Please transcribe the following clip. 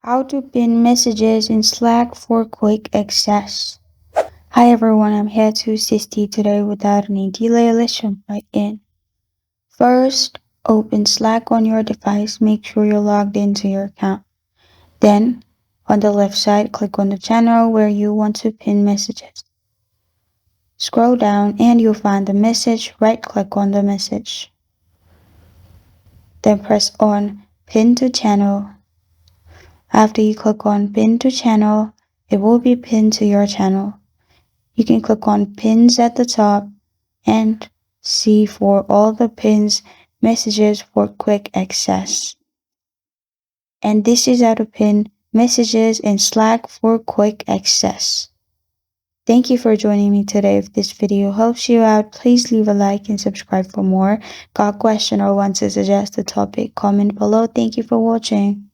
How to pin messages in Slack for quick access. Hi everyone, I'm here to assist you today without any delay. Let's jump right in. First, open Slack on your device. Make sure you're logged into your account. Then, on the left side, click on the channel where you want to pin messages. Scroll down and you'll find the message. Right-click on the message. Then press on Pin to Channel. After you click on Pin to Channel, it will be pinned to your channel. You can click on Pins at the top and see for all the pins messages for quick access. And this is how to pin messages in Slack for quick access. Thank you for joining me today. If this video helps you out, please leave a like and subscribe for more. Got a question or want to suggest a topic? Comment below. Thank you for watching.